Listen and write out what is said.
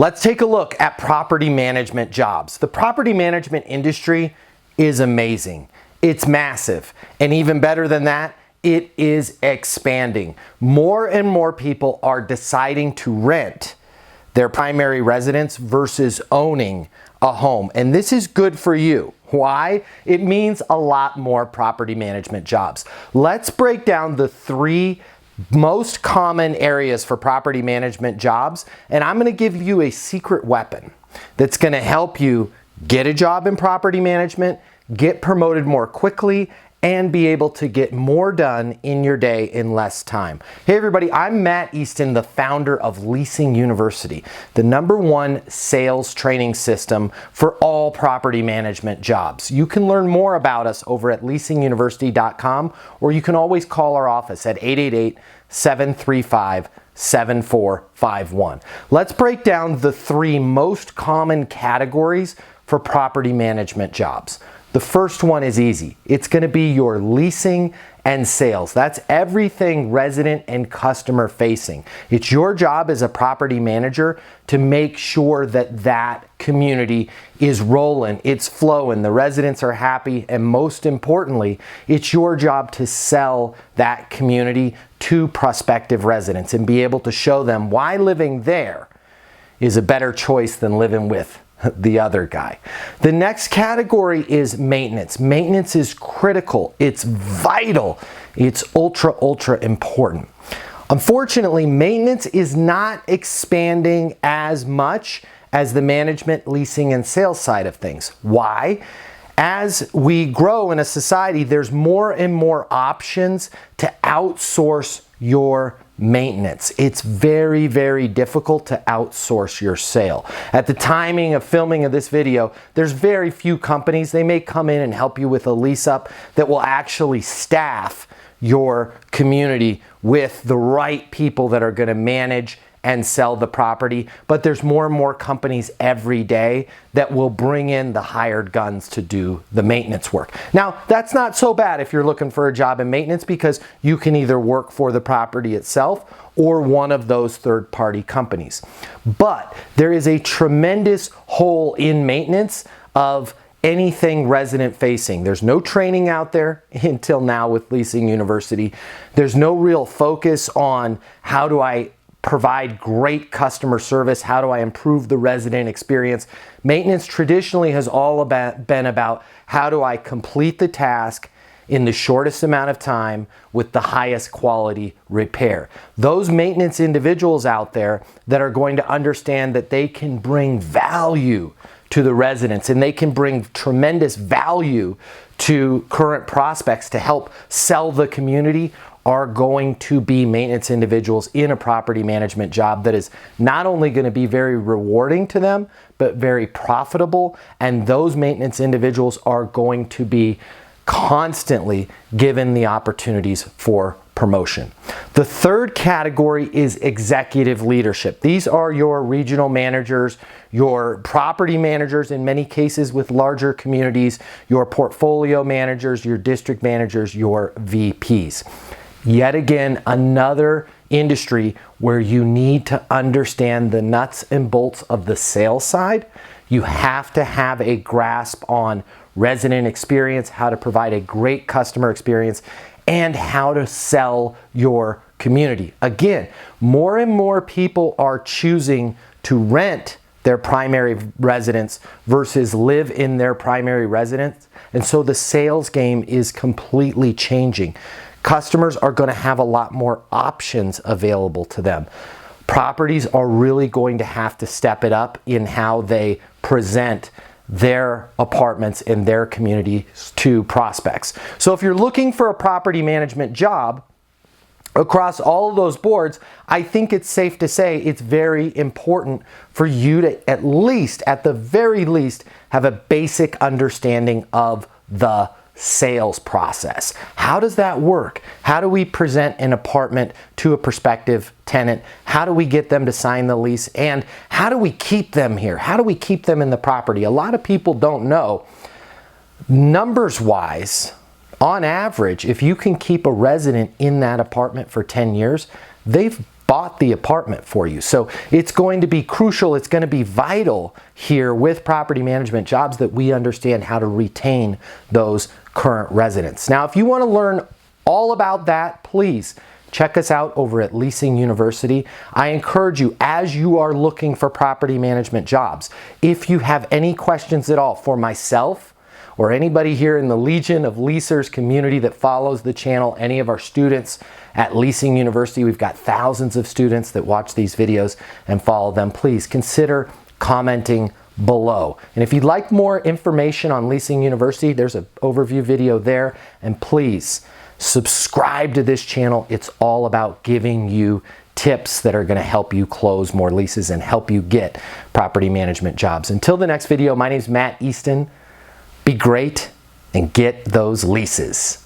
Let's take a look at property management jobs. The property management industry is amazing. It's massive. And even better than that, it is expanding. More and more people are deciding to rent their primary residence versus owning a home. And this is good for you. Why? It means a lot more property management jobs. Let's break down the 3 most common areas for property management jobs, and I'm going to give you a secret weapon that's going to help you get a job in property management, get promoted more quickly, and be able to get more done in your day in less time. Hey everybody, I'm Matt Easton, the founder of Leasing University, the #1 sales training system for all property management jobs. You can learn more about us over at leasinguniversity.com, or you can always call our office at 888-735-7451. Let's break down the 3 most common categories for property management jobs. The first one is easy. It's going to be your leasing and sales. That's everything resident and customer facing. It's your job as a property manager to make sure that that community is rolling, it's flowing, the residents are happy, and most importantly, it's your job to sell that community to prospective residents and be able to show them why living there is a better choice than living with the other guy. The next category is maintenance. Maintenance is critical. It's vital. It's ultra important. Unfortunately, maintenance is not expanding as much as the management, leasing, and sales side of things. Why? As we grow in a society, there's more and more options to outsource your maintenance. It's very difficult to outsource your sale. At the timing of filming of this video, there's very few companies. They may come in and help you with a lease up that will actually staff your community with the right people that are going to manage and sell the property, but there's more and more companies every day that will bring in the hired guns to do the maintenance work. Now, that's not so bad if you're looking for a job in maintenance, because you can either work for the property itself or one of those third-party companies. But there is a tremendous hole in maintenance of anything resident facing. There's no training out there until now with Leasing University. There's no real focus on how do I provide great customer service, how do I improve the resident experience. Maintenance traditionally has been about how do I complete the task in the shortest amount of time with the highest quality repair. Those maintenance individuals out there that are going to understand that they can bring value to the residents and they can bring tremendous value to current prospects to help sell the community are going to be maintenance individuals in a property management job that is not only going to be very rewarding to them, but very profitable. And those maintenance individuals are going to be constantly given the opportunities for promotion. The third category is executive leadership. These are your regional managers, your property managers in many cases with larger communities, your portfolio managers, your district managers, your VPs. Yet again, another industry where you need to understand the nuts and bolts of the sales side. You have to have a grasp on resident experience, how to provide a great customer experience, and how to sell your community. Again, more and more people are choosing to rent their primary residence versus live in their primary residence. And so the sales game is completely changing. Customers are going to have a lot more options available to them. Properties are really going to have to step it up in how they present their apartments in their communities to prospects. So if you're looking for a property management job across all of those boards, I think it's safe to say it's very important for you to at the very least, have a basic understanding of the sales process. How does that work? How do we present an apartment to a prospective tenant? How do we get them to sign the lease? And how do we keep them here? How do we keep them in the property? A lot of people don't know. Numbers wise, on average, if you can keep a resident in that apartment for 10 years, they've bought the apartment for you. So it's going to be crucial, it's going to be vital here with property management jobs that we understand how to retain those current residents. Now, if you want to learn all about that, please check us out over at Leasing University. I encourage you, as you are looking for property management jobs, if you have any questions at all for myself or anybody here in the Legion of Leasers community that follows the channel, any of our students at Leasing University, we've got thousands of students that watch these videos and follow them, please consider commenting below. And if you'd like more information on Leasing University, there's an overview video there, and please subscribe to this channel. It's all about giving you tips that are going to help you close more leases and help you get property management jobs. Until the next video, my name is Matt Easton. Be great and get those leases.